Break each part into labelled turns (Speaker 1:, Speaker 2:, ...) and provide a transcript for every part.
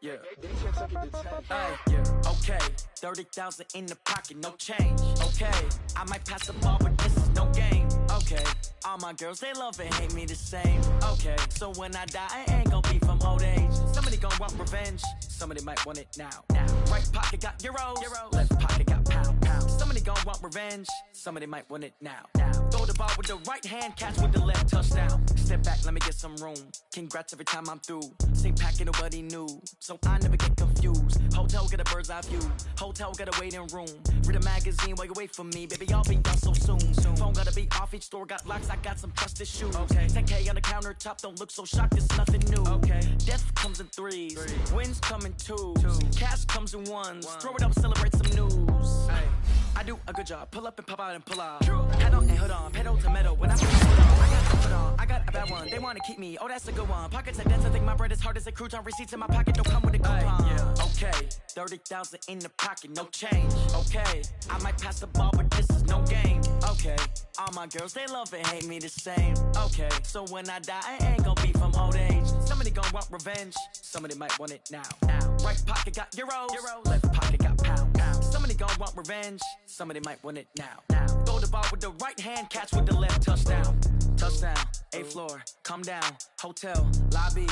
Speaker 1: Yeah. Yeah. Okay. 30,000 in the pocket, no change. Okay. I might pass the ball, but this is no game. Okay. All my girls, they love and hate me the same. Okay. So when I die, I ain't gon' be from old age. Somebody gon' want revenge. Somebody might want it now. Right pocket got euros. Left pocket got pound. Somebody gon' want revenge. Somebody might want it now. Throw the ball with the right hand, catch with the left, touchdown. Step back, let me get some room. Congrats every time I'm through. Same packet, nobody knew. So I never get confused. Hotel got a bird's eye view. Hotel got a waiting room. Read a magazine while you wait for me. Baby, I'll be done so soon. Phone gotta be off, each store got locks. I got some trusted shoes. Okay. 10K on the countertop, don't look so shocked, it's nothing new. Okay. Death comes in threes. Wins come in twos. Cash comes in ones. Throw it up, celebrate some news. Hey. I do a good job. Pull up and pop out and pull out. Head on and hood on. Pedal to metal. When I put it on, I got to put on. I got a bad one. They want to keep me. Oh, that's a good one. Pockets are dense. I think my bread is hard as a crouton. Receipts in my pocket don't come with a coupon. Yeah. Okay. 30,000 in the pocket. No change. Okay. I might pass the ball, but this is no game. Okay. All my girls, they love and hate me the same. Okay. So when I die, I ain't gon' be from old age. Somebody gon' want revenge. Somebody might want it now. Right pocket got euros. Left pocket got pound. Somebody gon' want revenge. Somebody might want it now. Throw the ball with the right hand, catch with the left, touchdown. Touchdown, 8th floor, come down, hotel, lobby.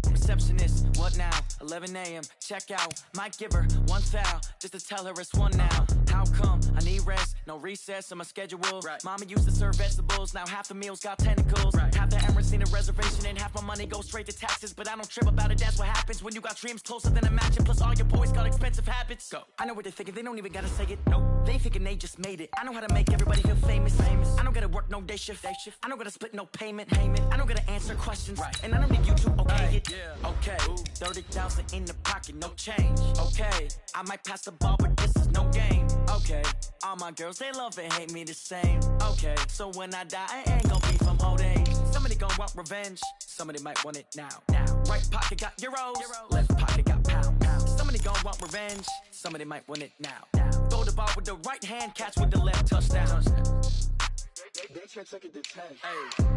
Speaker 1: Receptionist, what now? 11 a.m., check out. Might give her one foul, just to tell her it's one now. How come? I need rest, no recess in my schedule. Right. Mama used to serve vegetables, now half the meals got tentacles. Right. Half the Emirates need a reservation and half my money goes straight to taxes. But I don't trip about it, that's what happens when you got dreams closer than a matching. Plus all your boys got expensive habits. Go. I know what they're thinking, they don't even gotta say it. Nope. They thinking they just made it. I know how to make everybody feel famous. I don't gotta work no day shift. I don't gotta split no payment. I don't gotta answer questions. Right. And I don't need you to okay it. Yeah. Okay. 30,000 in the pocket, no change. Okay. I might pass the ball, but this is no game. Okay. All my girls, they love and hate me the same. Okay. So when I die, I ain't gon' be from old age. Somebody gon' want revenge. Somebody might want it now. Right pocket got euros. Left pocket got pound. Somebody gon' want revenge. Somebody might want it now. Throw the ball with the right hand, catch with the left, touchdown.
Speaker 2: They can't take it to 10.
Speaker 1: Hey.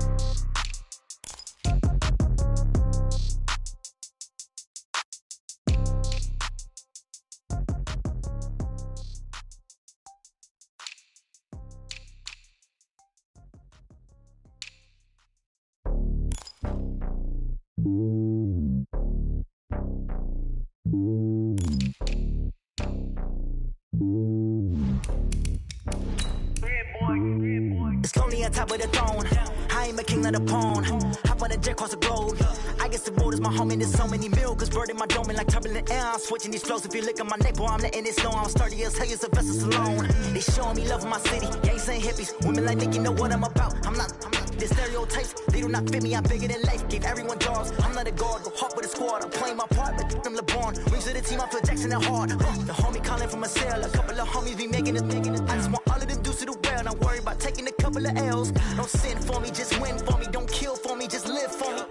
Speaker 3: It's lonely on top of the throne. I ain't a king, not a pawn. Hop on a jet across the globe. I guess the world is my home and there's so many milkers birding my dome like turbulent air. I'm switching these flows. If you look at my neck, boy, I'm letting it snow. I'm sturdy as hell, a vessel alone. They showing me love in my city. Gangs ain't hippies. Women like Nicky know what I'm about. I'm not. The stereotypes, they do not fit me. I'm bigger than life. Gave everyone jobs. I'm not a guard. Go hard with a squad. I'm playing my part, but them LeBron. Rings to the team. I feel Jackson and hard. The homie calling from a cell. A couple of homies be making it. I just want all of them dudes to do well. Not worry about taking a couple of L's. Don't sin for me, just win for me. Don't kill for me, just live for me.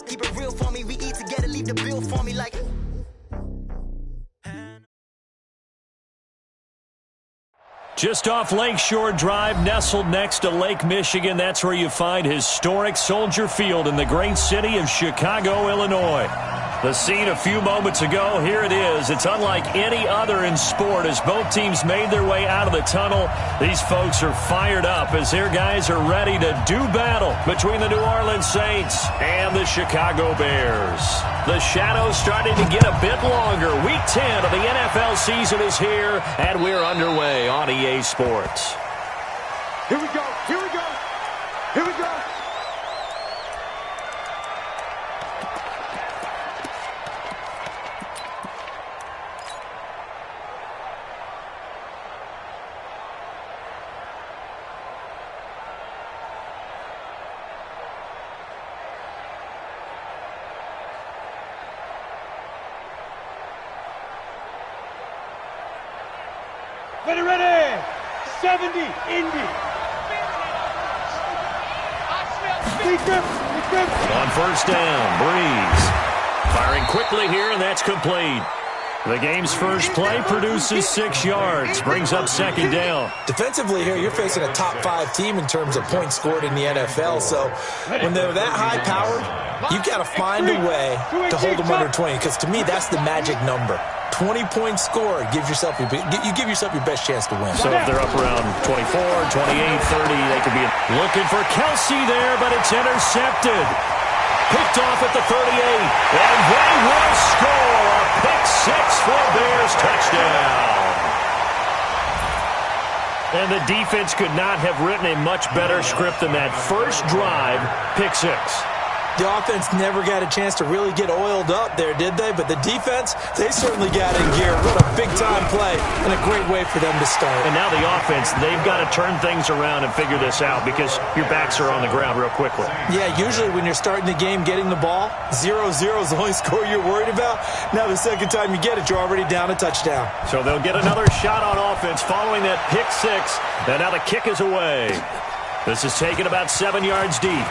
Speaker 3: Keep it real for me. We eat together, leave the bill for me like.
Speaker 4: Just off Lakeshore Drive, nestled next to Lake Michigan, that's where you find historic Soldier Field in the great city of Chicago, Illinois. The scene a few moments ago, here it is. It's unlike any other in sport as both teams made their way out of the tunnel. These folks are fired up as their guys are ready to do battle between the New Orleans Saints and the Chicago Bears. The shadows starting to get a bit longer. Week 10 of the NFL season is here, and we're underway on EA Sports.
Speaker 2: Here we go. Here we go. Here we go. Ready, 70, Indy.
Speaker 4: On first down, Breeze. Firing quickly here, and that's complete. The game's first play produces 6 yards, brings up second down.
Speaker 5: Defensively here, you're facing a top 5 team in terms of points scored in the NFL. So when they're that high-powered, you've got to find a way to hold them under 20, because to me, that's the magic number. 20 points scored, you give yourself your best chance to win.
Speaker 4: So if they're up around 24, 28, 30, they could be looking for Kelsey there, but it's intercepted. Picked off at the 38, and they will score a pick 6 for Bears touchdown. And the defense could not have written a much better script than that first drive, pick 6.
Speaker 5: The offense never got a chance to really get oiled up there, did they? But the defense, they certainly got in gear. What a big-time play and a great way for them to start.
Speaker 4: And now the offense, they've got to turn things around and figure this out, because your backs are on the ground real quickly. Yeah,
Speaker 5: usually when you're starting the game getting the ball, 0-0 is the only score you're worried about. Now the second time you get it, you're already down a touchdown.
Speaker 4: So they'll get another shot on offense following that pick 6. And now the kick is away. This is taken about 7 yards deep.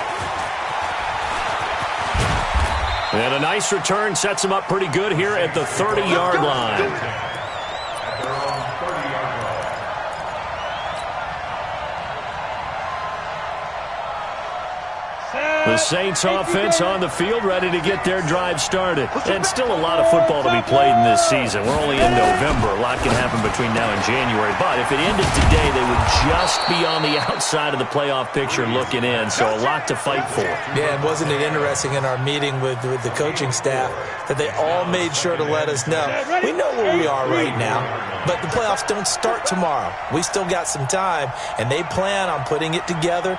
Speaker 4: And a nice return sets him up pretty good here at the 30-yard line. The Saints offense on the field, ready to get their drive started. And still a lot of football to be played in this season. We're only in November. A lot can happen between now and January. But if it ended today, they would just be on the outside of the playoff picture looking in. So a lot to fight for.
Speaker 5: Yeah, and wasn't it interesting in our meeting with the coaching staff that they all made sure to let us know. We know where we are right now, but the playoffs don't start tomorrow. We still got some time, and they plan on putting it together,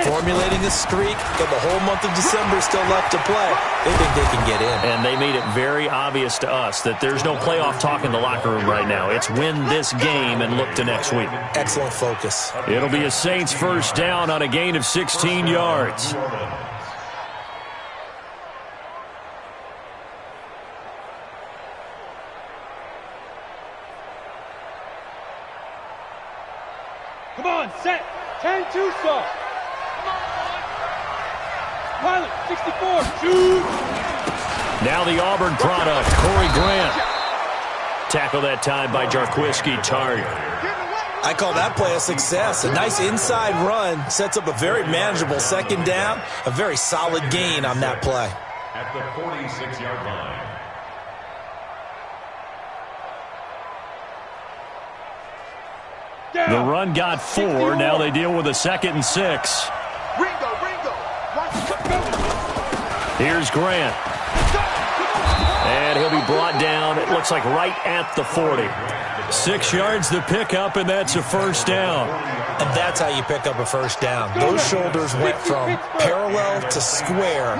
Speaker 5: formulating a streak, got the whole month of December still left to play. They think they can get in.
Speaker 4: And they made it very obvious to us that there's no playoff talk in the locker room right now. It's win this game and look to next week.
Speaker 5: Excellent focus.
Speaker 4: It'll be a Saints first down on a gain of 16 yards.
Speaker 2: Come on, set. 10-2 start. Pilot, 64, shoot.
Speaker 4: Now the Auburn product, Corey Grant. Tackle that time by Jarquiski Tartt.
Speaker 5: I call that play a success. A nice inside run sets up a very manageable second down. A very solid gain on that play.
Speaker 6: At the 46-yard line.
Speaker 4: The run got 4. Now they deal with a 2nd and 6.
Speaker 2: Ringo.
Speaker 4: Here's Grant. And he'll be brought down, it looks like right at the 40. 6 yards to pick up, and that's a first down.
Speaker 5: And that's how you pick up a first down. Those shoulders went from parallel to square,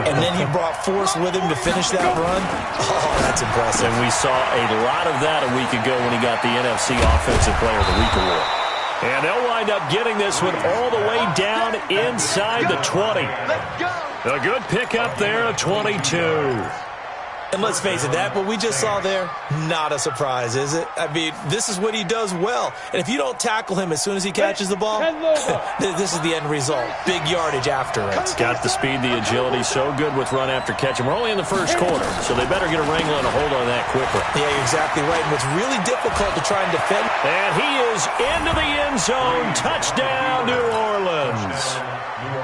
Speaker 5: and then he brought force with him to finish that run. Oh, that's impressive.
Speaker 4: And we saw a lot of that a week ago when he got the NFC Offensive Player of the Week award. And they'll wind up getting this one all the way down inside the 20. A good pickup there, a 22.
Speaker 5: And let's face it, that what we just saw there, not a surprise, is it? I mean, this is what he does well. And if you don't tackle him as soon as he catches the ball, this is the end result. Big yardage after it.
Speaker 4: Got the speed, the agility, so good with run after catch. And we're only in the first quarter, so they better get a wrangle and a hold on that quickly.
Speaker 5: Yeah, you're exactly right. And what's really difficult to try and defend.
Speaker 4: And he is into the end zone. Touchdown, New Orleans.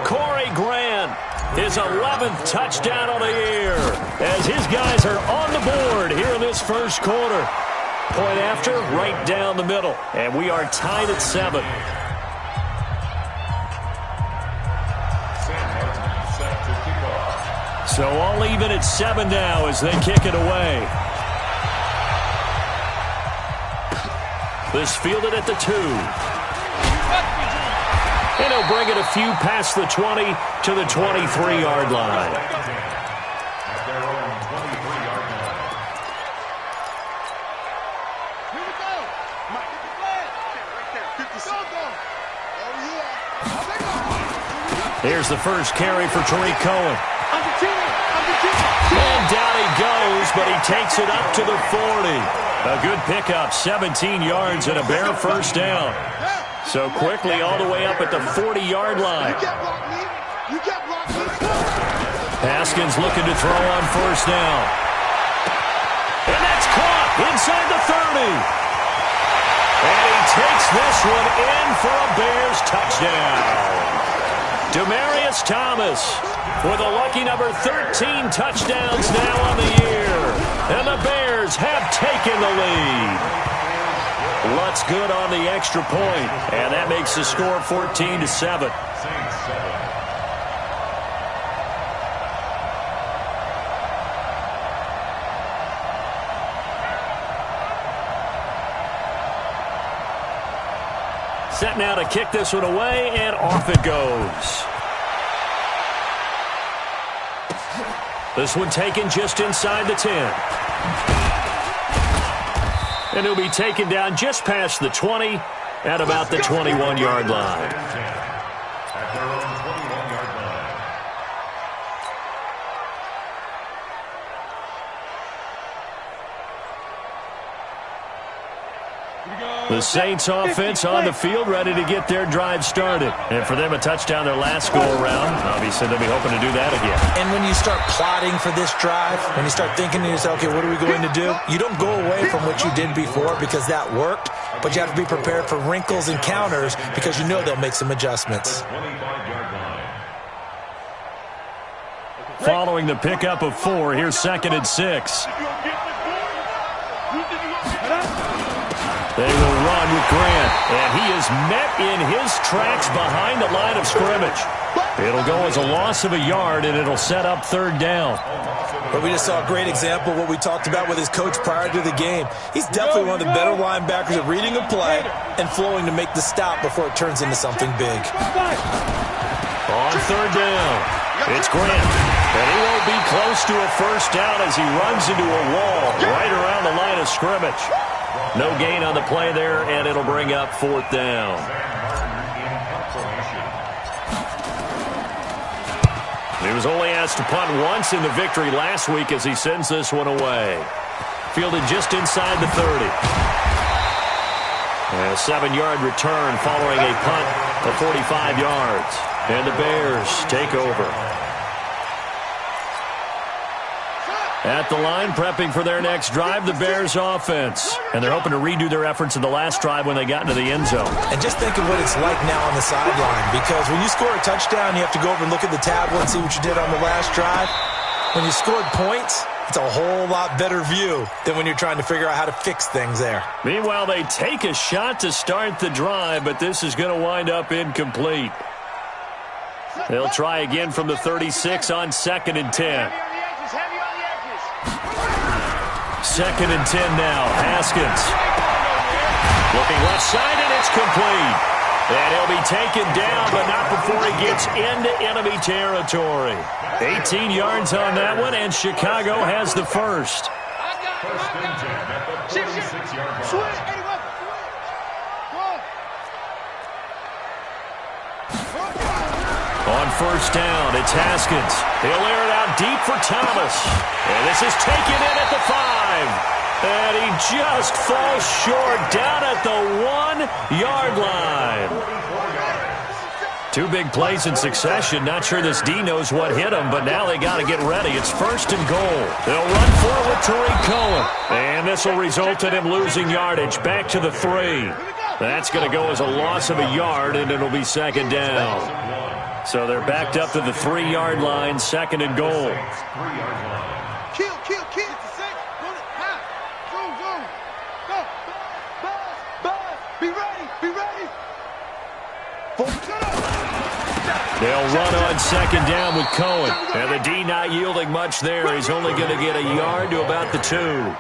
Speaker 4: Corey Grant. His 11th touchdown of the year as his guys are on the board here in this first quarter. Point after, right down the middle. And we are tied at 7. So all even at 7 now as they kick it away. This fielded at the 2. And he'll bring it a few past the 20 to the 23-yard line.
Speaker 6: At their own 23-yard line.
Speaker 2: Here we go. Mike, get the flag. Right there. 50 Oh, yeah.
Speaker 4: Here's the first carry for Tariq Cohen.
Speaker 2: And
Speaker 4: down he goes, but he takes it up to the 40. A good pickup, 17 yards and a bare first down. So quickly all the way up at the 40-yard line. Haskins looking to throw on first down. And that's caught. inside the 30. And he takes this one in for a Bears touchdown. Demaryius Thomas with a lucky number 13 touchdowns now on the year. And the Bears have taken the lead. Lutz good on the extra point, and that makes the score 14-7. Set now to kick this one away, and off it goes. This one taken just inside the 10. And he'll be taken down just past the 20 at about the 21-yard line.
Speaker 6: At their own 21-yard line.
Speaker 4: The Saints offense on the field, ready to get their drive started. And for them, a touchdown their last go-around. Obviously, they'll be hoping to do that again.
Speaker 5: And when you start plotting for this drive, when you start thinking to yourself, okay, what are we going to do? You don't go away from what you did before because that worked, but you have to be prepared for wrinkles and counters because you know they'll make some adjustments.
Speaker 6: 25-yard line.
Speaker 4: Following the pickup of 4, here's 2nd and 6. They will run with Grant, and he is met in his tracks behind the line of scrimmage. It'll go as a loss of a yard, and it'll set up 3rd down.
Speaker 5: But we just saw a great example of what we talked about with his coach prior to the game. He's definitely one of the better linebackers at reading a play and flowing to make the stop before it turns into something big.
Speaker 4: On 3rd down, it's Grant, and he won't be close to a first down as he runs into a wall right around the line of scrimmage. No gain on the play there, and it'll bring up 4th down. He was only asked to punt once in the victory last week as he sends this one away. Fielded just inside the 30. And a 7-yard return following a punt of 45 yards. And the Bears take over. At the line, prepping for their next drive, the Bears offense. And they're hoping to redo their efforts in the last drive when they got into the end zone.
Speaker 5: And just think of what it's like now on the sideline, because when you score a touchdown, you have to go over and look at the tablet and see what you did on the last drive. When you scored points, it's a whole lot better view than when you're trying to figure out how to fix things there.
Speaker 4: Meanwhile, they take a shot to start the drive, but this is going to wind up incomplete. They'll try again from the 36 on 2nd and 10. 2nd and 10 now. Haskins. Looking left side, and it's complete. And he'll be taken down, but not before he gets into enemy territory. 18 yards on that one, and Chicago has the first.
Speaker 6: First and 10 at the 46-yard line.
Speaker 4: On 1st down, it's Haskins. He'll air it out deep for Thomas. And this is taken in at the 5. And he just falls short down at the 1-yard line. 2 big plays in succession. Not sure this D knows what hit him, but now they got to get ready. It's 1st and goal. They'll run for it with Tariq Cohen. And this will result in him losing yardage back to the 3. That's going to go as a loss of a yard, and it'll be 2nd down. So they're backed up to the 3-yard line, 2nd and goal.
Speaker 2: Kill. Go. Be ready.
Speaker 4: They'll run on 2nd down with Cohen. And the D not yielding much there. He's only going to get a yard to about the 2.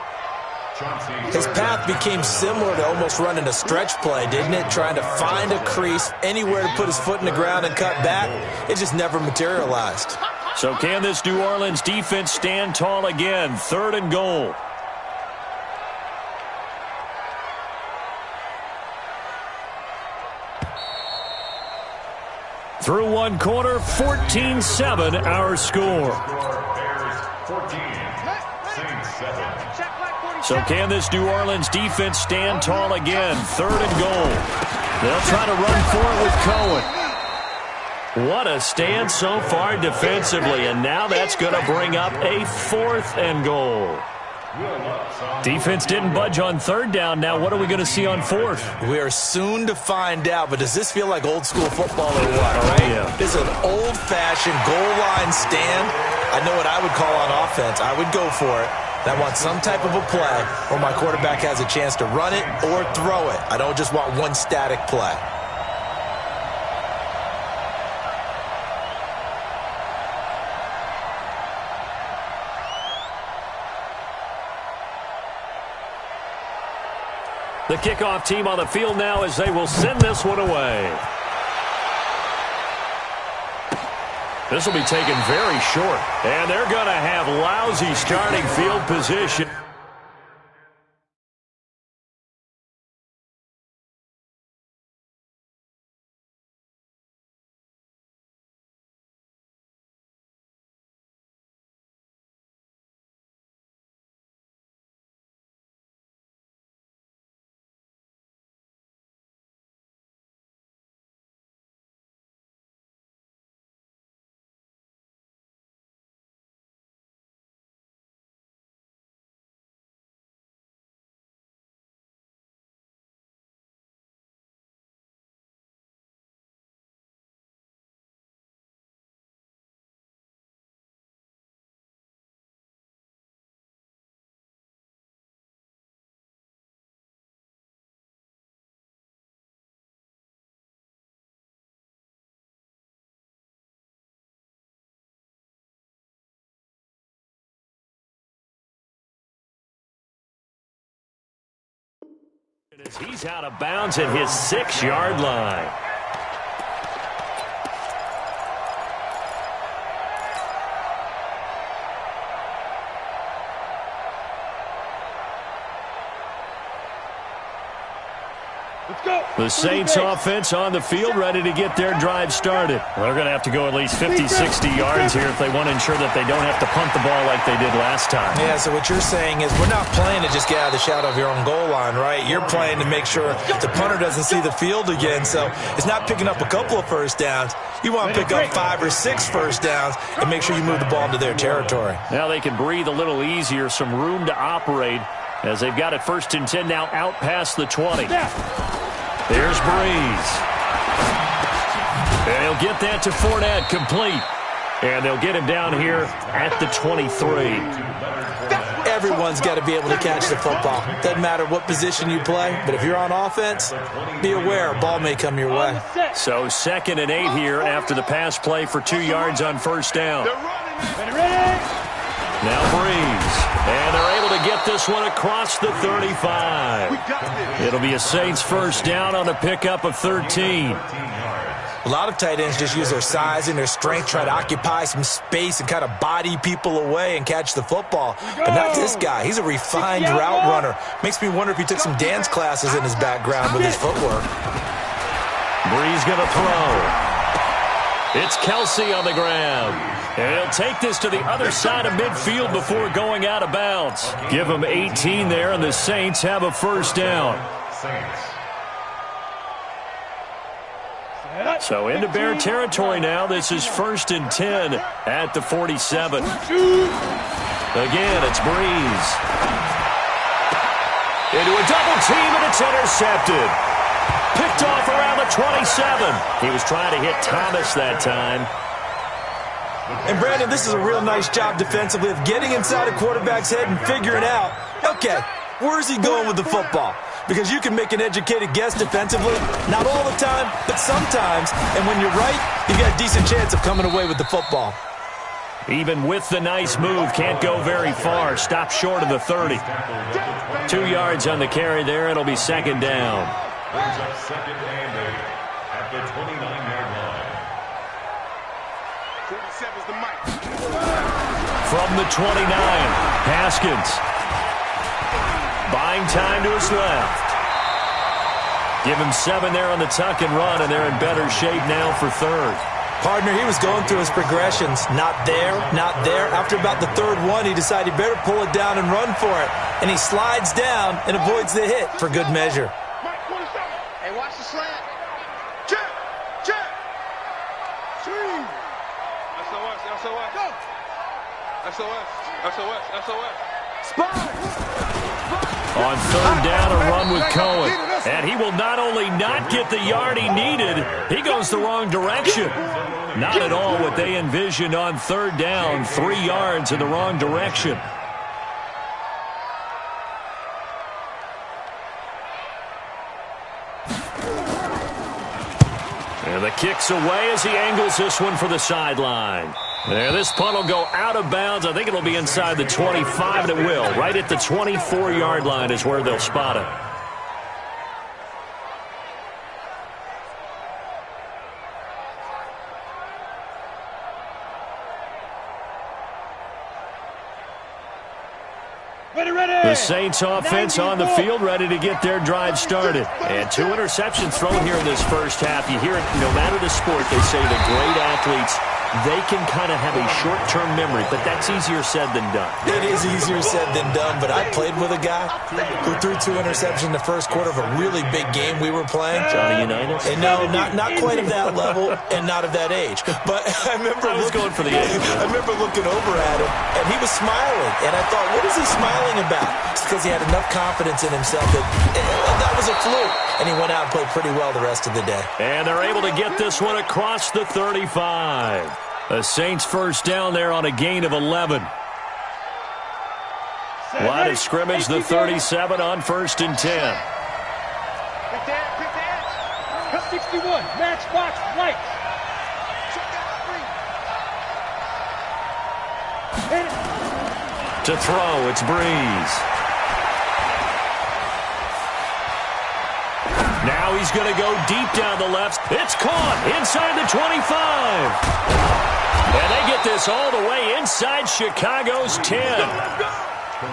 Speaker 5: His path became similar to almost running a stretch play, didn't it? Trying to find a crease, anywhere to put his foot in the ground and cut back. It just never materialized.
Speaker 4: So can this New Orleans defense stand tall again? 3rd and goal. Through 1 quarter, 14-7 our score.
Speaker 6: Bears 14, Saints 7.
Speaker 4: So can this New Orleans defense stand tall again? 3rd and goal. They'll try to run for it with Cohen. What a stand so far defensively, and now that's going to bring up a 4th and goal. Defense didn't budge on third down. Now what are we going to see on fourth?
Speaker 5: We are soon to find out, but does this feel like old school football or what, right?
Speaker 4: Yeah.
Speaker 5: This is an old-fashioned goal line stand. I know what I would call on offense. I would go for it. And I want some type of a play where my quarterback has a chance to run it or throw it. I don't just want one static play.
Speaker 4: The kickoff team on the field now as they will send this one away. This will be taken very short. And they're going to have lousy starting field position. He's out of bounds at his 6-yard line. The Saints offense on the field ready to get their drive started. Well, they're going to have to go at least 50, 60 yards here if they want to ensure that they don't have to punt the ball like they did last time.
Speaker 5: Yeah, so what you're saying is we're not playing to just get out of the shadow of your own goal line, right? You're playing to make sure the punter doesn't see the field again. So it's not picking up a couple of first downs. You want to pick up 5 or 6 first downs and make sure you move the ball into their territory.
Speaker 4: Now they can breathe a little easier, some room to operate as they've got it 1st and 10 now out past the 20. There's Breeze. And he'll get that to Fournette, complete. And they'll get him down here at the 23.
Speaker 5: Everyone's got to be able to catch the football. Doesn't matter what position you play, but if you're on offense, be aware a ball may come your way.
Speaker 4: So 2nd and 8 here after the pass play for 2 yards on 1st down. Now Breeze. And they're able to get this one across the 35. It'll be a Saints 1st down on a pickup of 13.
Speaker 5: A lot of tight ends just use their size and their strength, try to occupy some space and kind of body people away and catch the football. But not this guy. He's a refined route runner. Makes me wonder if he took some dance classes in his background with his footwork.
Speaker 4: Breeze going to throw. It's Kelsey on the ground. And he'll take this to the other side of midfield before going out of bounds. Give him 18 there, and the Saints have a 1st down. So into Bear territory now. This is 1st and 10 at the 47. Again, it's Breeze. Into a double team, and it's intercepted. Picked off around the 27. He was trying to hit Thomas that time.
Speaker 5: And, Brandon, this is a real nice job defensively of getting inside a quarterback's head and figuring out, okay, where's he going with the football? Because you can make an educated guess defensively, not all the time, but sometimes. And when you're right, you've got a decent chance of coming away with the football.
Speaker 4: Even with the nice move, can't go very far. Stop short of the 30. 2 yards on the carry there. It'll be 2nd down.
Speaker 6: Brings up 2nd and 8 at the 29-yard line.
Speaker 4: From the 29, Haskins. Buying time to his left. Give him 7 there on the tuck and run, and they're in better shape now for 3rd.
Speaker 5: Partner, he was going through his progressions. Not there, not there. After about the 3rd one, he decided he better pull it down and run for it. And he slides down and avoids the hit for good measure.
Speaker 2: Hey, watch the slant. Check, check. Swing. SOS, SOS. Go. SOS, SOS, SOS.
Speaker 4: On third down, a run with Cohen. And he will not only not get the yard he needed, he goes the wrong direction. Not at all what they envisioned on third down. 3 yards in the wrong direction. And the kick's away as he angles this one for the sideline. There, this punt will go out of bounds. I think it'll be inside the 25, and it will. Right at the 24-yard line is where they'll spot it. The Saints offense on the field, ready to get their drive started. And 2 interceptions thrown here in this first half. You hear it, no matter the sport, they say the great athletes, they can kind of have a short-term memory, but that's easier said than done.
Speaker 5: It is easier said than done, but I played with a guy who threw 2 interceptions in the first quarter of a really big game we were playing.
Speaker 4: Johnny Unitas?
Speaker 5: And no, not quite of that level and not of that age. But I remember
Speaker 4: going for the age.
Speaker 5: I remember looking over at him, and he was smiling. And I thought, what is he smiling about? It's because he had enough confidence in himself that was a fluke. And he went out and played pretty well the rest of the day.
Speaker 4: And they're able to get this one across the 35. The Saints first down there on a gain of 11. Line of scrimmage, the 37 on 1st and 10.
Speaker 2: Pick that. Cut 61. Matchbox right.
Speaker 4: To throw, it's Breeze. Now he's going to go deep down the left. It's caught inside the 25. And they get this all the way inside Chicago's 10.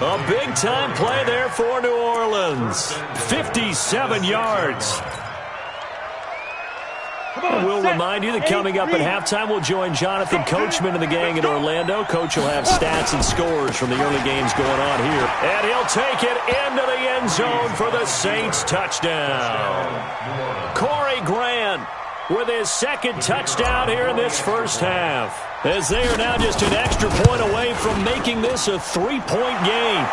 Speaker 4: A big-time play there for New Orleans. 57 yards. We'll remind you that coming up at halftime, we'll join Jonathan Coachman and the gang in Orlando. Coach will have stats and scores from the early games going on here. And he'll take it into the end zone for the Saints touchdown. Corey Grant with his 2nd touchdown here in this first half, as they are now just an extra point away from making this a 3-point game.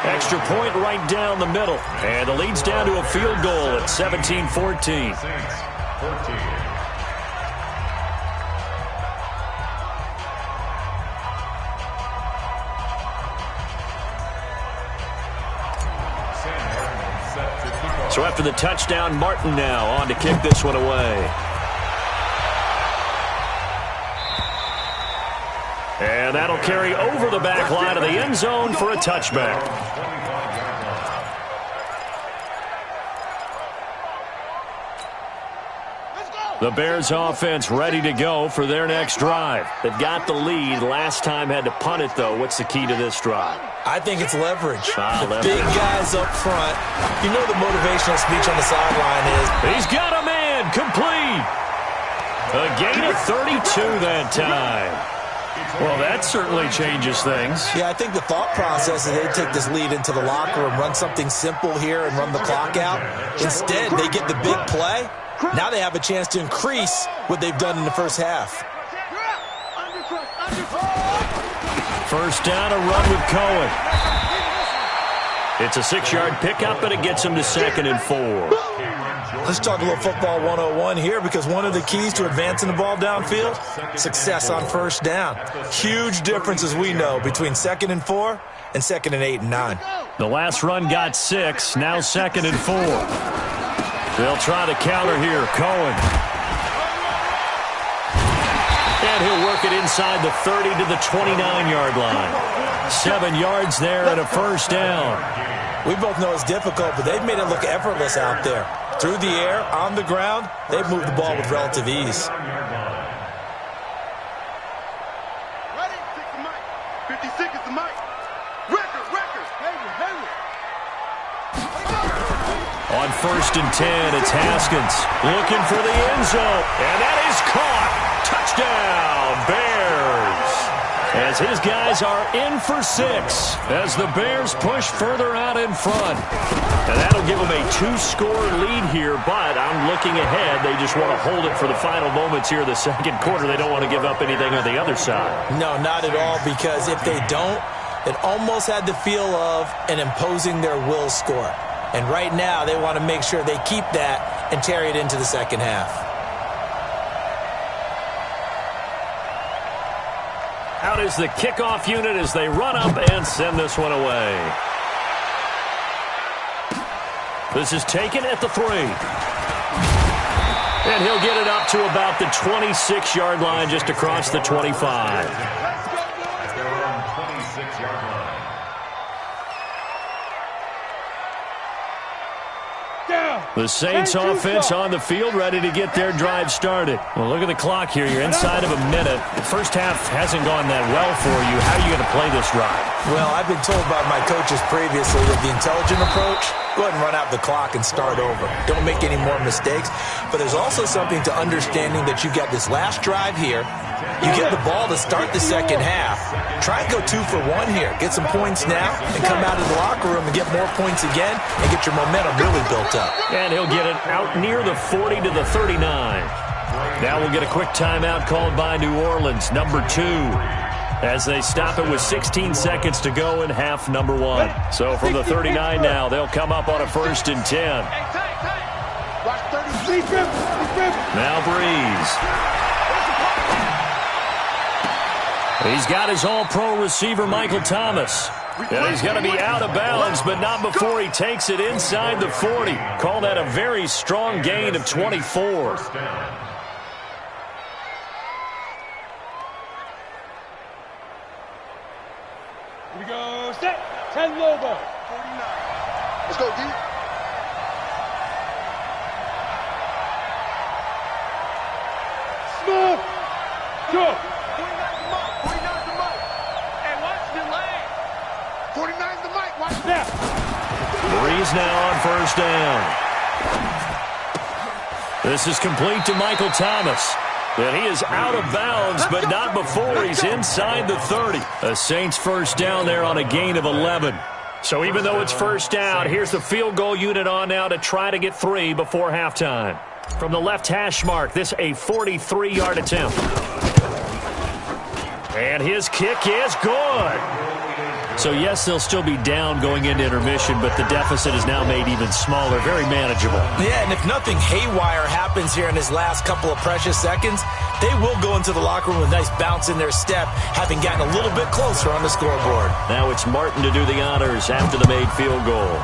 Speaker 4: Extra point right down the middle. And the lead's down to a field goal at 17-14. So after the touchdown, Martin now on to kick this one away. And that'll carry over the back line of the end zone for a touchback. The Bears offense ready to go for their next drive. They've got the lead. Last time had to punt it, though. What's the key to this drive?
Speaker 5: I think it's leverage.
Speaker 4: Leverage.
Speaker 5: Big guys up front. You know the motivational speech on the sideline is.
Speaker 4: He's got a man. Complete. A gain of 32 that time. Well, that certainly changes things.
Speaker 5: Yeah, I think the thought process is they take this lead into the locker room, run something simple here and run the clock out. Instead, they get the big play. Now they have a chance to increase what they've done in the first half.
Speaker 4: First down, a run with Cohen. It's a 6-yard pickup, but it gets him to 2nd and 4.
Speaker 5: Let's talk a little football 101 here, because one of the keys to advancing the ball downfield, success on first down. Huge difference, as we know, between 2nd and 4 and 2nd and 8 and 9.
Speaker 4: The last run got 6, now 2nd and 4. They'll try the counter here. Cohen. And he'll work it inside the 30 to the 29-yard line. 7 yards there and a first down.
Speaker 5: We both know it's difficult, but they've made it look effortless out there. Through the air, on the ground, they've moved the ball with relative ease.
Speaker 2: Ready? 56 is the mic. Record.
Speaker 4: On 1st and 10, it's Haskins looking for the end zone. And that is caught. Touchdown, Bears. As his guys are in for 6 as the Bears push further out in front. And that'll give them a 2-score lead here, but I'm looking ahead. They just want to hold it for the final moments here of the second quarter. They don't want to give up anything on the other side.
Speaker 5: No, not at all, because if they don't, It almost had the feel of an imposing their will score. And right now, they want to make sure they keep that and carry it into the second half.
Speaker 4: Out is the kickoff unit as they run up and send this one away. This is taken at the 3. And he'll get it up to about the 26-yard line, just across the 25.
Speaker 6: At their own 26-yard line.
Speaker 4: The Saints offense on the field, ready to get their drive started. Well, look at the clock here. You're inside of a minute. The first half hasn't gone that well for you. How are you going to play this drive?
Speaker 5: Well, I've been told by my coaches previously with the intelligent approach, go ahead and run out the clock and start over. Don't make any more mistakes. But there's also something to understanding that you've got this last drive here. You get the ball to start the second half. Try and go 2 for 1 here. Get some points now and come out of the locker room and get more points again and get your momentum really built up.
Speaker 4: And he'll get it out near the 40 to the 39. Now we'll get a quick timeout called by New Orleans, number 2. As they stop it with 16 seconds to go in half number 1. So from the 39 now, they'll come up on a 1st and 10. Now Breeze. He's got his all-pro receiver, Michael Thomas. And he's going to be out of bounds, but not before he takes it inside the 40. Call that a very strong gain of 24.
Speaker 2: Here we go. Set. 10 low ball. 49. Let's go, D. Small. Go. 49's the mic. 49's the mic. Hey, watch the lane. 49's the mic. Watch that.
Speaker 4: Breeze now on 1st down. This is complete to Michael Thomas. And he is out of bounds, but not before he's inside the 30. A Saints 1st down there on a gain of 11. So even though it's 1st down, here's the field goal unit on now to try to get 3 before halftime. From the left hash mark, this a 43-yard attempt. And his kick is good. So, yes, they'll still be down going into intermission, but the deficit is now made even smaller, very manageable.
Speaker 5: Yeah, and if nothing haywire happens here in his last couple of precious seconds, they will go into the locker room with a nice bounce in their step, having gotten a little bit closer on the scoreboard.
Speaker 4: Now it's Martin to do the honors after the made field goal.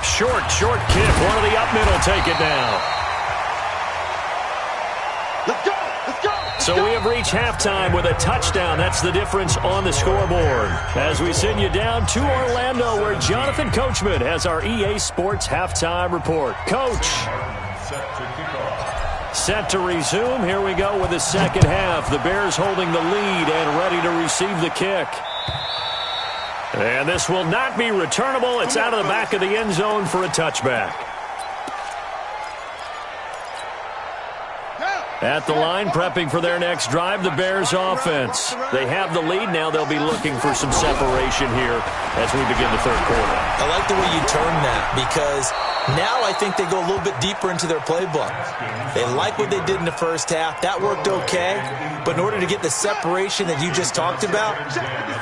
Speaker 4: Short kick. One of the up middle take it down.
Speaker 2: Let's go. Let's go.
Speaker 4: So we have reached halftime with a touchdown. That's the difference on the scoreboard. As we send you down to Orlando, where Jonathan Coachman has our EA Sports halftime report. Coach. Set to resume. Here we go with the second half. The Bears holding the lead and ready to receive the kick. And this will not be returnable. It's out of the back of the end zone for a touchback. At the line, prepping for their next drive, the Bears offense. They have the lead. Now they'll be looking for some separation here as we begin the third quarter.
Speaker 5: I like the way you turn that because now I think they go a little bit deeper into their playbook. They like what they did in the first half. That worked okay. But in order to get the separation that you just talked about,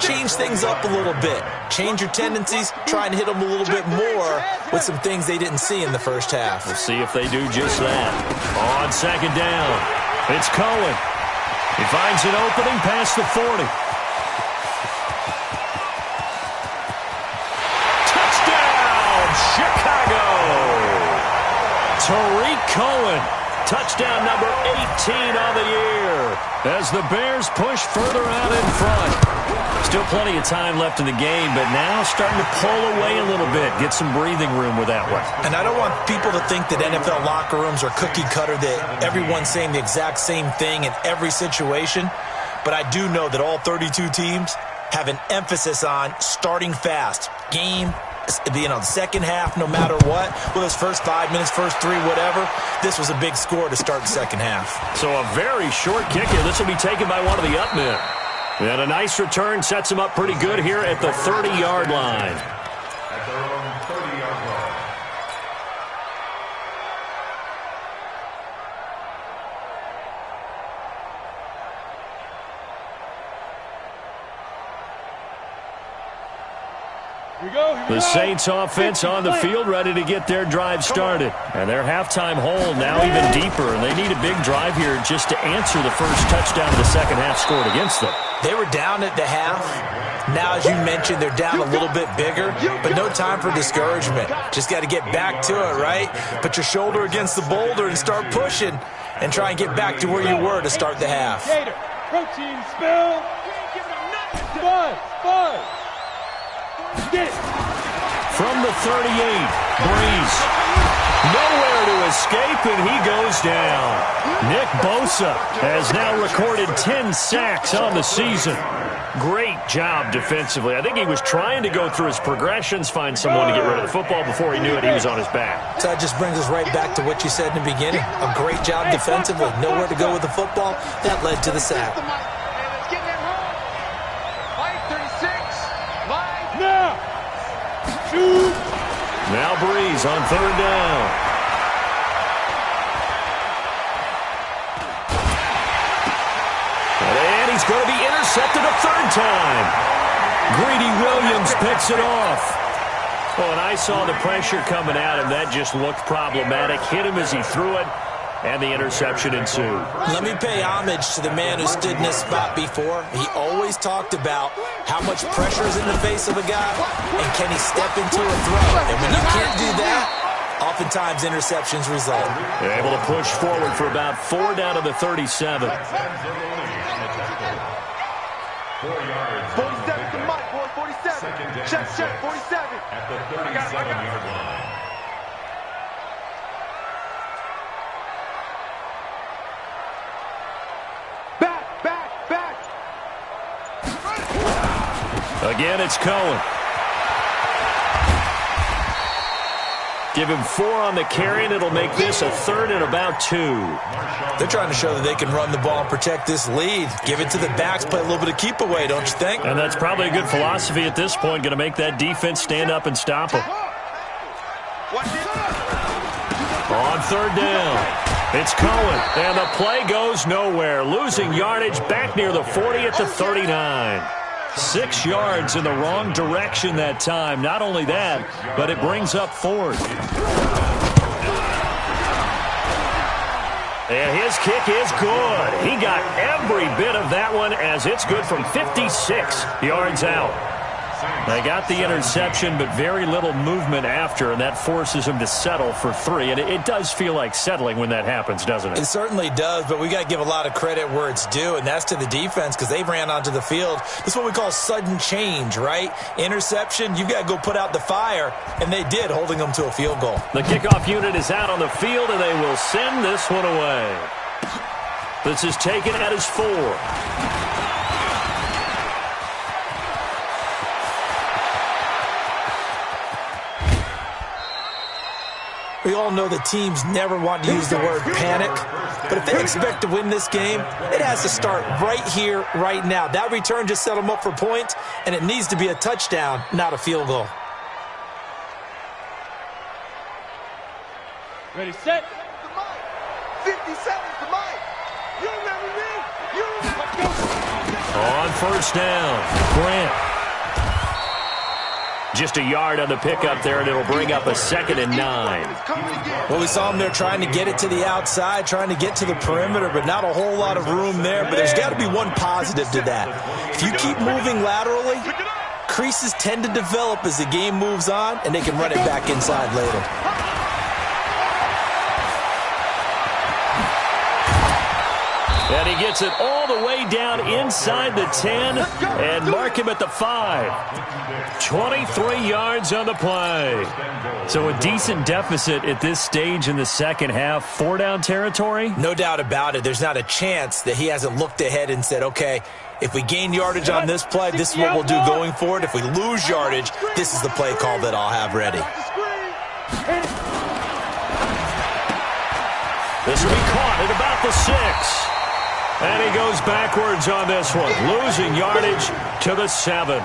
Speaker 5: change things up a little bit. Change your tendencies. Try and hit them a little bit more with some things they didn't see in the first half.
Speaker 4: We'll see if they do just that. On second down, it's Cohen. He finds an opening past the 40. Touchdown, Chicago! Tariq Cohen. Touchdown number 18 on the year as the Bears push further out in front. Still plenty of time left in the game, but now starting to pull away a little bit, get some breathing room with that one.
Speaker 5: And I don't want people to think that NFL locker rooms are cookie cutter, that everyone's saying the exact same thing in every situation. But I do know that all 32 teams have an emphasis on starting fast. Game, being on the second half, no matter what. Well, those first 5 minutes, first 3, whatever, this was a big score to start the second half.
Speaker 4: So a very short kick here. This will be taken by one of the up men. And a nice return sets him up pretty good here at the 30-yard line.
Speaker 6: At their own 30-yard line.
Speaker 4: The Saints offense on the field, ready to get their drive started. And their halftime hole now even deeper, and they need a big drive here just to answer the first touchdown of the second half scored against them.
Speaker 5: They were down at the half. Now, as you mentioned, they're down a little bit bigger, but no time for discouragement. Just got to get back to it, right? Put your shoulder against the boulder and start pushing and try and get back to where you were to start the half.
Speaker 2: Protein spill. Five. Get it.
Speaker 4: From the 38, Breeze. Nowhere to escape, and he goes down. Nick Bosa has now recorded 10 sacks on the season. Great job defensively. I think he was trying to go through his progressions, find someone to get rid of the football. Before he knew it, he was on his back.
Speaker 5: So that just brings us right back to what you said in the beginning. A great job defensively. Nowhere to go with the football. That led to the sack.
Speaker 4: Now Breeze on third down. And he's going to be intercepted a third time. Greedy Williams picks it off. Well, and I saw the pressure coming at him. That just looked problematic. Hit him as he threw it, and the interception ensued.
Speaker 5: Let me pay homage to the man who stood in this spot before. He always talked about how much pressure is in the face of a guy, and can he step into a throw. And when he can't do that, oftentimes interceptions result.
Speaker 4: They're able to push forward for about 4 down to the 37.
Speaker 6: 4 yards.
Speaker 2: 47 to Mike, boy, 47. Check, 47.
Speaker 6: At the 37-yard line.
Speaker 2: Back.
Speaker 4: Again, it's Cohen. Give him 4 on the carry, and it'll make this a third and about 2.
Speaker 5: They're trying to show that they can run the ball and protect this lead. Give it to the backs, play a little bit of keep away, don't you think?
Speaker 4: And that's probably a good philosophy at this point, going to make that defense stand up and stop them. On third down, it's Cohen, and the play goes nowhere. Losing yardage back near the 40 at the 39. 6 yards in the wrong direction that time. Not only that, but it brings up fourth. And his kick is good. He got every bit of that one as it's good from 56 yards out. They got the interception, but very little movement after, and that forces him to settle for 3. And it does feel like settling when that happens, doesn't it?
Speaker 5: It certainly does, but we got to give a lot of credit where it's due, and that's to the defense because they ran onto the field. This is what we call sudden change, right? Interception, you've got to go put out the fire, and they did, holding them to a field goal.
Speaker 4: The kickoff unit is out on the field, and they will send this one away. This is taken at his 4.
Speaker 5: We all know that teams never want to use the word panic, but if they expect to win this game, it has to start right here, right now. That return just set them up for points, and it needs to be a touchdown, not a field goal.
Speaker 2: Ready, set. 57 to Mike. You remember me?
Speaker 4: On first down, Grant. Just a yard on the pickup there, and it'll bring up a 2nd and 9.
Speaker 5: Well, we saw him there trying to get it to the outside, trying to get to the perimeter, but not a whole lot of room there. But there's got to be one positive to that. If you keep moving laterally, creases tend to develop as the game moves on, and they can run it back inside later.
Speaker 4: And he gets it all the way down inside the 10 and mark him at the 5. 23 yards on the play. So a decent deficit at this stage in the second half. 4-down territory?
Speaker 5: No doubt about it. There's not a chance that he hasn't looked ahead and said, okay, if we gain yardage on this play, this is what we'll do going forward. If we lose yardage, this is the play call that I'll have ready.
Speaker 4: This will be caught at about the 6. And he goes backwards on this one, losing yardage to the 7.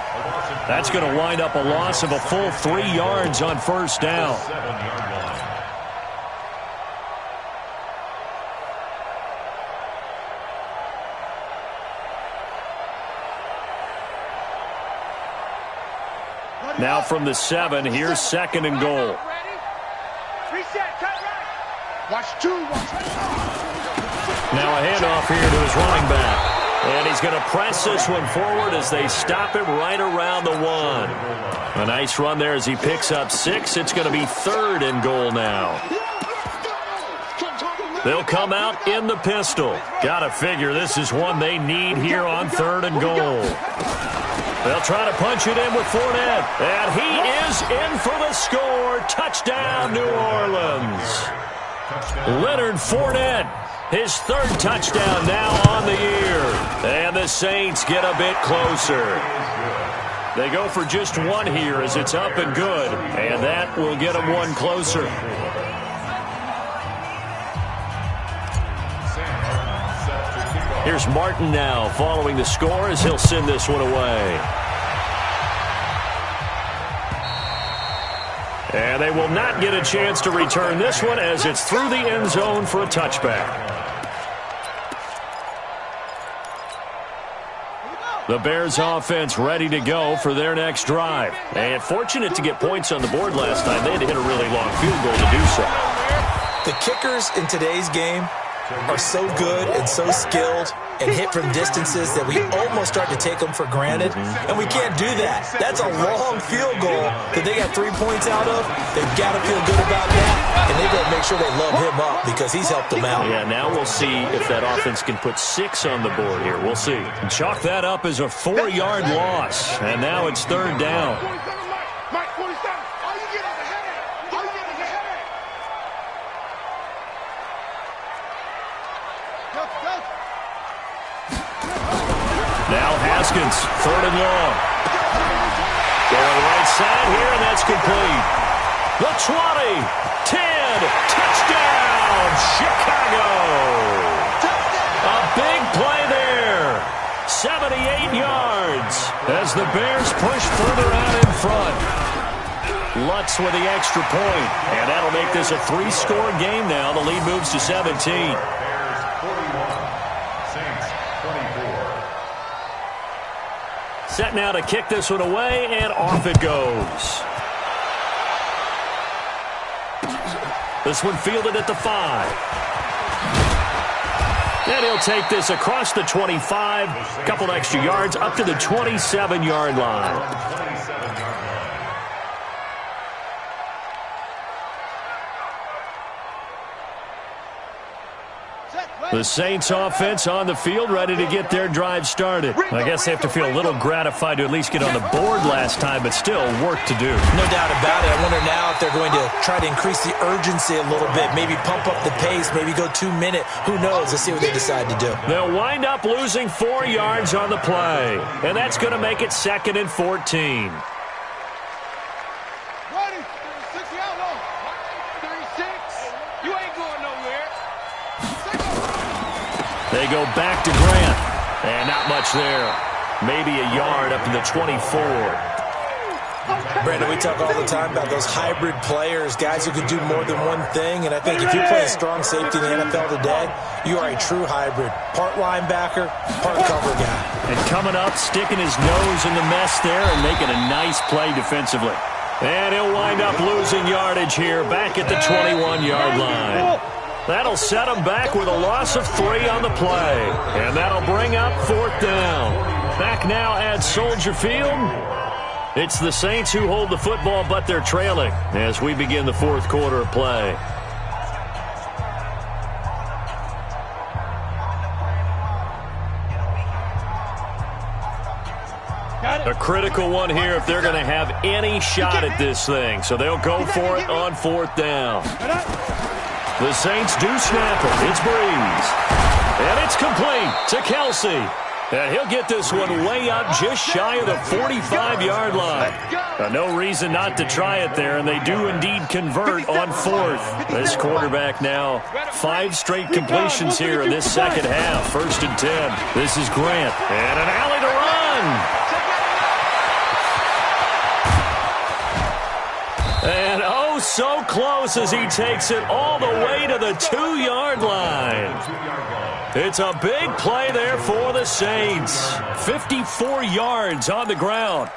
Speaker 4: That's going to wind up a loss of a full 3 yards on first down. Now from the 7, here's 2nd and goal.
Speaker 2: Reset, cut right. Watch 2.
Speaker 4: Now a handoff here to his running back. And he's going to press this one forward as they stop him right around the 1. A nice run there as he picks up 6. It's going to be 3rd and goal now. They'll come out in the pistol. Got to figure this is one they need here on 3rd and goal. They'll try to punch it in with Fournette. And he is in for the score. Touchdown, New Orleans. Leonard Fournette, his 3rd touchdown now on the year. And the Saints get a bit closer. They go for just 1 here as it's up and good. And that will get them 1 closer. Here's Martin now following the score as he'll send this one away. And they will not get a chance to return this one as it's through the end zone for a touchback. The Bears offense ready to go for their next drive. And fortunate to get points on the board last time. They had to hit a really long field goal to do so.
Speaker 5: The kickers in today's game are so good and so skilled and hit from distances that we almost start to take them for granted, and we can't do that. That's a long field goal that they got 3 points out of. They've got to feel good about that, and they've got to make sure they love him up because he's helped them out.
Speaker 4: Yeah, now we'll see if that offense can put 6 on the board here. We'll see. Chalk that up as a 4-yard loss, and now it's 3rd down. Now Haskins, 3rd and long. Going right side here, and that's complete. The 20, 10, touchdown, Chicago. A big play there. 78 yards as the Bears push further out in front. Lutz with the extra point, and that'll make this a 3-score game now. The lead moves to 17. Set now to kick this one away, and off it goes. This one fielded at the 5. And he'll take this across the 25, a couple extra yards, up to the 27-yard line. The Saints offense on the field, ready to get their drive started. I guess they have to feel a little gratified to at least get on the board last time, but still work to do.
Speaker 5: No doubt about it. I wonder now if they're going to try to increase the urgency a little bit, maybe pump up the pace, maybe go 2-minute. Who knows? Let's see what they decide to do.
Speaker 4: They'll wind up losing 4 yards on the play, and that's going to make it 2nd and 14. They go back to Grant, and not much there. Maybe a yard up to the 24.
Speaker 5: Brandon, we talk all the time about those hybrid players, guys who can do more than one thing, and I think if you're playing strong safety in the NFL today, you are a true hybrid. Part linebacker, part cover guy.
Speaker 4: And coming up, sticking his nose in the mess there and making a nice play defensively. And he'll wind up losing yardage here back at the 21-yard line. That'll set him back with a loss of 3 on the play. And that'll bring up 4th down. Back now at Soldier Field. It's the Saints who hold the football, but they're trailing as we begin the 4th quarter of play. A critical one here if they're going to have any shot at this thing. So they'll go for it on 4th down. The Saints do snap it. It's Breeze. And it's complete to Kelsey. And he'll get this one way up just shy of the 45-yard line. No reason not to try it there, and they do indeed convert on 4th. This quarterback now 5 straight completions here in this second half. 1st and 10. This is Grant. And an alley to run. And oh, so close as he takes it all the way to the 2-yard line. It's a big play there for the Saints. 54 yards on the ground.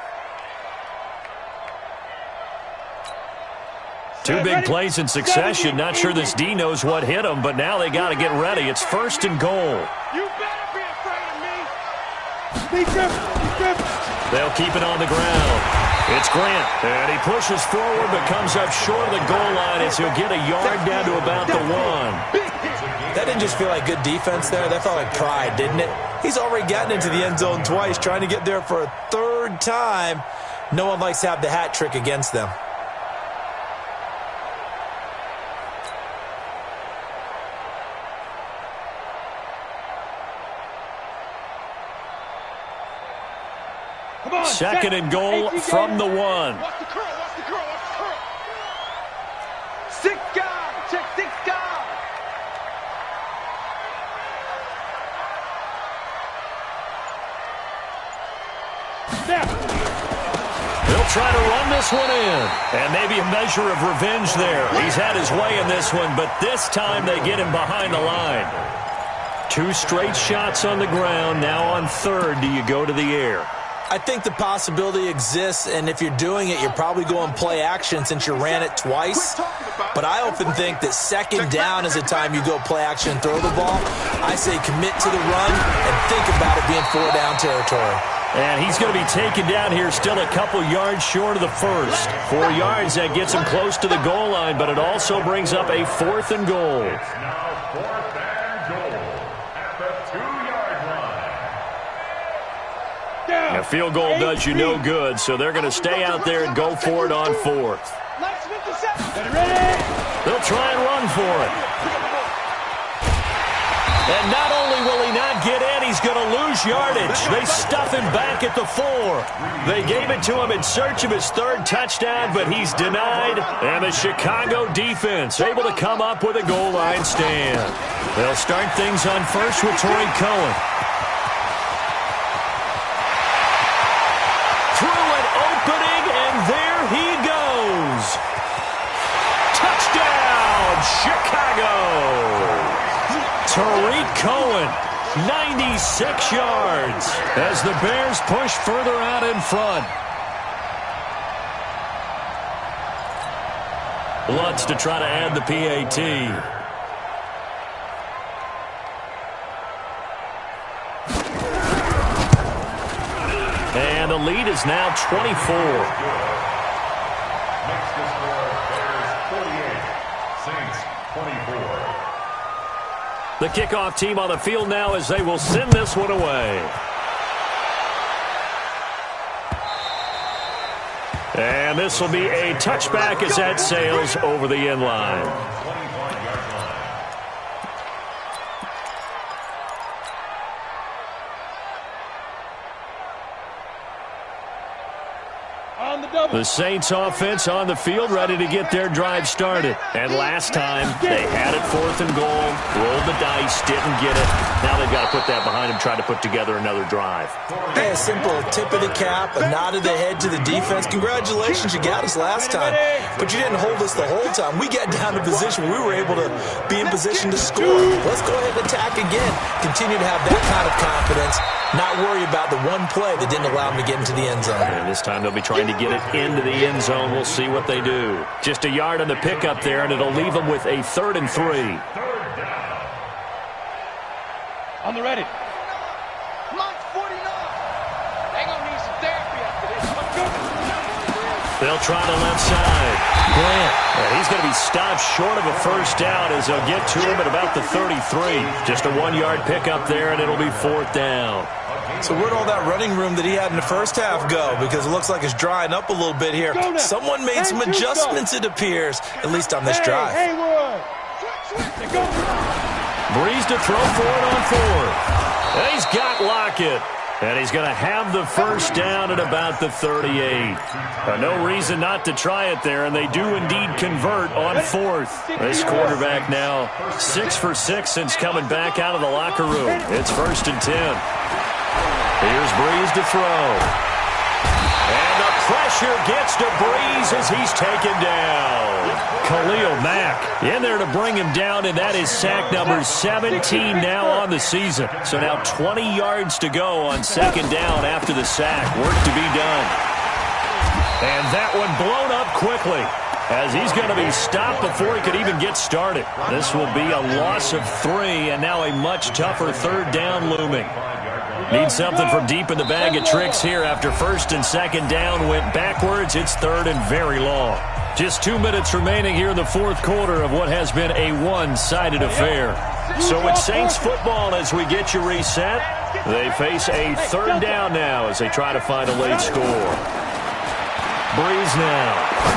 Speaker 4: Two big plays in succession. Not sure this D knows what hit him, but now they got to get ready. It's 1st and goal.
Speaker 2: You better be afraid of me.
Speaker 4: They'll keep it on the ground. It's Grant, and he pushes forward but comes up short of the goal line as he'll get a yard down to about the 1.
Speaker 5: That didn't just feel like good defense there. That felt like pride, didn't it? He's already gotten into the end zone twice, trying to get there for a 3rd time. No one likes to have the hat trick against them.
Speaker 4: Second and goal from the 1.
Speaker 2: Watch the curl, watch the curl, watch the curl. 6 guys, check 6 guys.
Speaker 4: They'll try to run this one in. And maybe a measure of revenge there. He's had his way in this one, but this time they get him behind the line. 2 straight shots on the ground. Now on 3rd, do you go to the air?
Speaker 5: I think the possibility exists, and if you're doing it, you're probably going play action since you ran it twice. But I often think that 2nd down is the time you go play action and throw the ball. I say commit to the run and think about it being 4-down territory.
Speaker 4: And he's going to be taken down here still a couple yards short of the 1st. 4 yards, that gets him close to the goal line, but it also brings up a 4th and goal.
Speaker 6: It's now 4th and goal at the 2-yard line.
Speaker 4: A field goal does you no good, so they're going to stay out there and go for it on 4th. They'll try and run for it. And not only will he not get in, he's going to lose yardage. They stuff him back at the 4. They gave it to him in search of his 3rd touchdown, but he's denied. And the Chicago defense able to come up with a goal line stand. They'll start things on 1st with Torrey Cohen. Through an opening, and there he goes. Touchdown, Chicago. Tariq Cohen, 96 yards as the Bears push further out in front. Lutz to try to add the PAT. And the lead is now 24.
Speaker 6: Next to score, Bears 48, Saints 24.
Speaker 4: The kickoff team on the field now as they will send this one away. And this will be a touchback as that sails over the end line. The Saints offense on the field ready to get their drive started. And last time they had it 4th and goal, rolled the dice, didn't get it. Now they've got to put that behind them, try to put together another drive.
Speaker 5: Hey, a simple tip of the cap, a nod of the head to the defense. Congratulations, you got us last time. But you didn't hold us the whole time. We got down to position where we were able to be in position to score. Let's go ahead and attack again. Continue to have that kind of confidence. Not worry about the one play that didn't allow them to get into the end zone.
Speaker 4: And this time they'll be trying to get it into the end zone. We'll see what they do. Just a yard on the pickup there, and it'll leave them with a 3rd and 3.
Speaker 2: On the ready. Mark 49. They gonna need some therapy after this.
Speaker 4: They'll try the left side. Grant. And he's going to be stopped short of a 1st down as they'll get to him at about the 33. Just a 1-yard pickup there, and it'll be 4th down.
Speaker 5: So where'd all that running room that he had in the first half go? Because it looks like it's drying up a little bit here. Someone made some adjustments, it appears, at least on this drive.
Speaker 4: Breeze to throw for it on 4th. And he's got Lockett. And he's going to have the 1st down at about the 38. No reason not to try it there, and they do indeed convert on 4th. This quarterback now 6 for 6 since coming back out of the locker room. It's 1st and 10. Here's Breeze to throw. And the pressure gets to Breeze as he's taken down. Khalil Mack in there to bring him down, and that is sack number 17 now on the season. So now 20 yards to go on 2nd down after the sack. Work to be done. And that one blown up quickly. as he's going to be stopped before he could even get started. This will be a loss of 3, and now a much tougher third down looming. Need something from deep in the bag of tricks here after first and second down went backwards. It's third and very long. Just 2 minutes remaining here in the fourth quarter of what has been a one-sided affair. So it's Saints football as we get you reset. They face a third down now as they try to find a late score. Breeze now.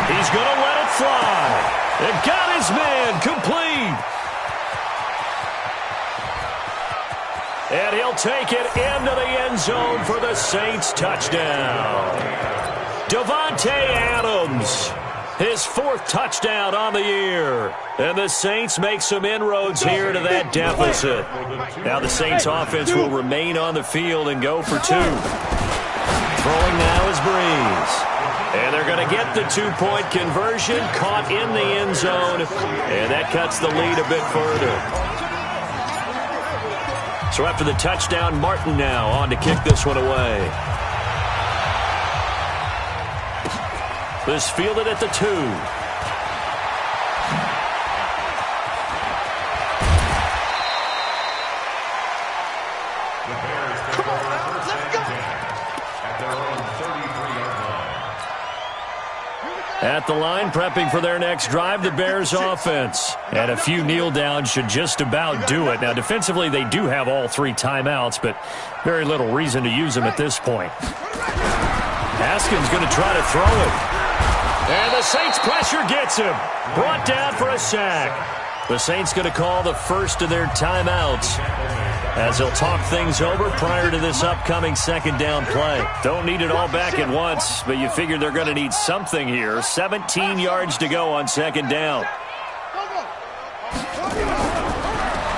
Speaker 4: He's going to let it fly. And got his man complete. And he'll take it into the end zone for the Saints touchdown. Davante Adams, his 4th touchdown on the year. And the Saints make some inroads here to that deficit. Now the Saints offense will remain on the field and go for 2. Throwing now is Breeze. And they're going to get the 2-point conversion, caught in the end zone. And that cuts the lead a bit further. So after the touchdown, Martin now on to kick this one away. This fielded at the 2.
Speaker 2: Come on now, let's go.
Speaker 6: At their own 33-yard line.
Speaker 4: At the line, prepping for their next drive, the Bears offense. And a few kneel downs should just about do it. Now, defensively, they do have all 3 timeouts, but very little reason to use them at this point. Haskins going to try to throw it. And the Saints pressure gets him. Brought down for a sack. The Saints going to call the first of their timeouts as they'll talk things over prior to this upcoming second down play. Don't need it all back at once, but you figure they're going to need something here. 17 yards to go on second down.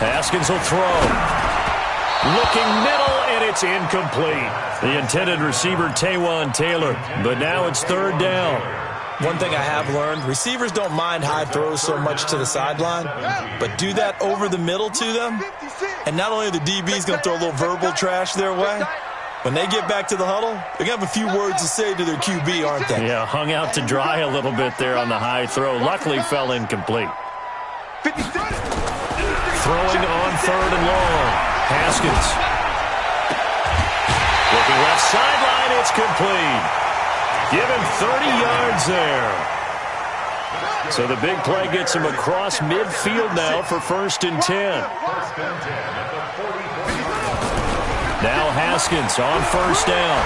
Speaker 4: Haskins will throw. Looking middle, and it's incomplete. The intended receiver, Taywan Taylor, but now it's third down.
Speaker 5: One thing I have learned, receivers don't mind high throws so much to the sideline, but do that over the middle to them, and not only are the DBs going to throw a little verbal trash their way, when they get back to the huddle, they're going to have a few words to say to their QB, aren't they?
Speaker 4: Yeah, hung out to dry a little bit there on the high throw. Luckily fell incomplete. Throwing on third and long. Haskins. Looking left sideline, it's complete. Give him 30 yards there. So the big play gets him across midfield now for first and 10. Now Haskins on first down.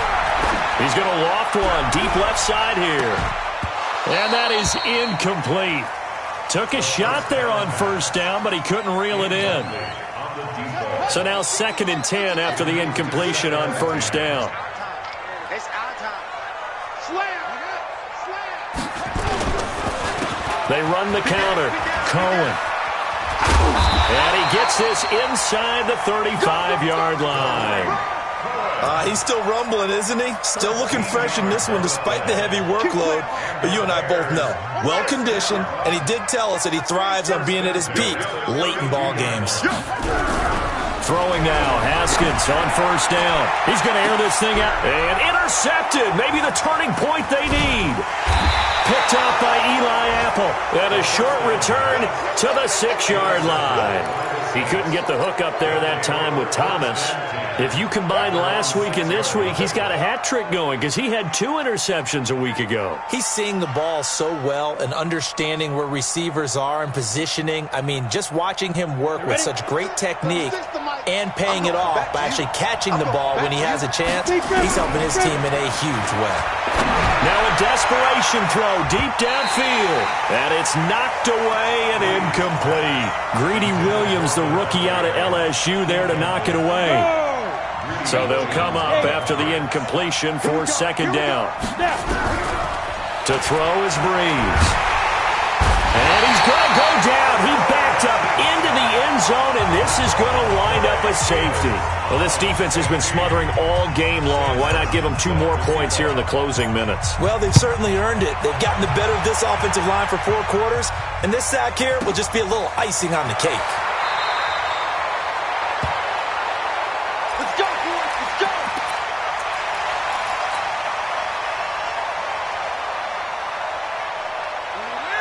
Speaker 4: He's going to loft one deep left side here. And that is incomplete. Took a shot there on first down, but he couldn't reel it in. So now second and 10 after the incompletion on first down. They run the counter. Cohen. And he gets this inside the 35-yard line.
Speaker 5: He's still rumbling, isn't he? Still looking fresh in this one despite the heavy workload. But you and I both know, well-conditioned, and he did tell us that he thrives on being at his peak late in ball games.
Speaker 4: Throwing now, Haskins on first down. He's going to air this thing out. And intercepted. Maybe the turning point they need. Picked up by Eli Apple. And a short return to the 6-yard line. He couldn't get the hook up there that time with Thomas. If you combine last week and this week, he's got a hat trick going because he had 2 interceptions a week ago.
Speaker 5: He's seeing the ball so well and understanding where receivers are and positioning. I mean, just watching him work with such great technique and paying it off by actually catching the ball when he has a chance, he's helping his team in a huge way.
Speaker 4: Now a desperation throw deep downfield. And it's knocked away and incomplete. Greedy Williams, the rookie out of LSU, there to knock it away. So they'll come up after the incompletion for second down. To throw is Breeze. And he's going to go down. He backed up into the end zone, and this is going to wind up a safety. Well, this defense has been smothering all game long. Why not give them 2 more points here in the closing minutes?
Speaker 5: Well, they've certainly earned it. They've gotten the better of this offensive line for 4 quarters, and this sack here will just be a little icing on the cake.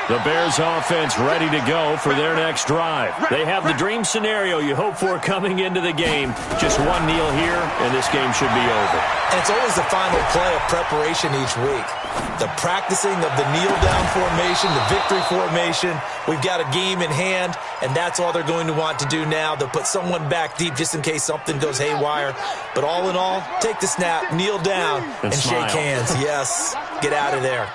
Speaker 4: The Bears offense ready to go for their next drive. They have the dream scenario you hope for coming into the game. Just one kneel here, and this game should be over.
Speaker 5: And it's always the final play of preparation each week. The practicing of the kneel-down formation, the victory formation. We've got a game in hand, and that's all they're going to want to do now. They'll put someone back deep just in case something goes haywire. But all in all, take the snap, kneel down, and shake hands. Yes, get out of there.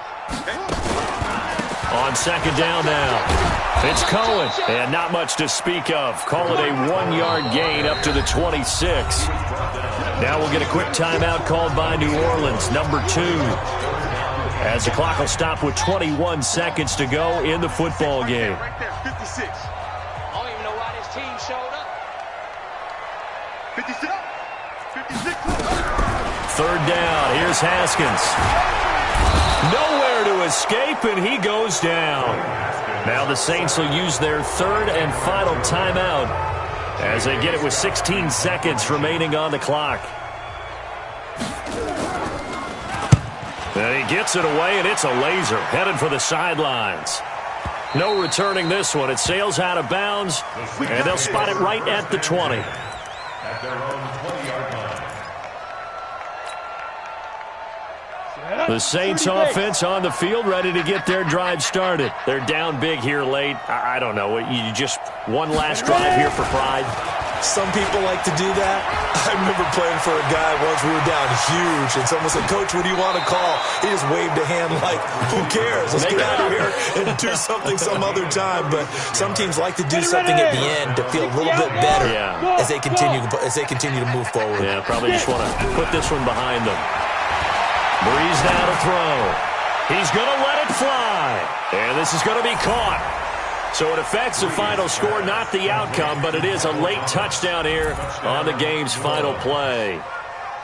Speaker 4: On second down now, it's Cohen, and not much to speak of. Call it a 1-yard gain up to the 26. Now we'll get a quick timeout called by New Orleans, number 2. As the clock will stop with 21 seconds to go in the football game.
Speaker 2: Right there, 56.
Speaker 7: I don't even know why this team showed up.
Speaker 2: 56. 56.
Speaker 4: Third down, here's Haskins. Nowhere to escape, and he goes down. Now the Saints will use their third and final timeout as they get it with 16 seconds remaining on the clock. And he gets it away, and it's a laser headed for the sidelines. No returning this one. It sails out of bounds, and they'll spot it right at the 20.
Speaker 6: At their own 20-yard line.
Speaker 4: The Saints offense on the field, ready to get their drive started. They're down big here late. I don't know. You just one last drive here for pride.
Speaker 5: Some people like to do that. I remember playing for a guy once. We were down huge, and someone said, "Coach, what do you want to call?" He just waved a hand like, "Who cares? Let's get out of here and do something some other time." But some teams like to do something at the end to feel a little bit better as they continue to move forward.
Speaker 4: Yeah, probably just want to put this one behind them. Breeze now to throw. He's going to let it fly. And this is going to be caught. So it affects the final score, not the outcome, but it is a late touchdown here on the game's final play.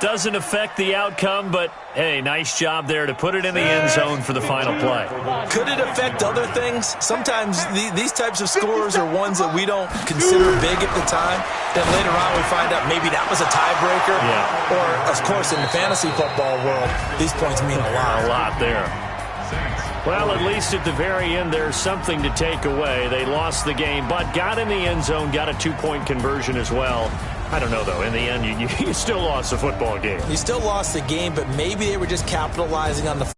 Speaker 4: Doesn't affect the outcome, but, hey, nice job there to put it in the end zone for the final play.
Speaker 5: Could it affect other things? Sometimes these types of scores are ones that we don't consider big at the time. Then later on we find out maybe that was a tiebreaker.
Speaker 4: Yeah.
Speaker 5: Or, of course, in the fantasy football world, these points mean a lot.
Speaker 4: A lot there. Well, at least at the very end, there's something to take away. They lost the game, but got in the end zone, got a 2-point conversion as well. I don't know, though. In the end, you still lost the football game.
Speaker 5: You still lost the game, but maybe they were just capitalizing on the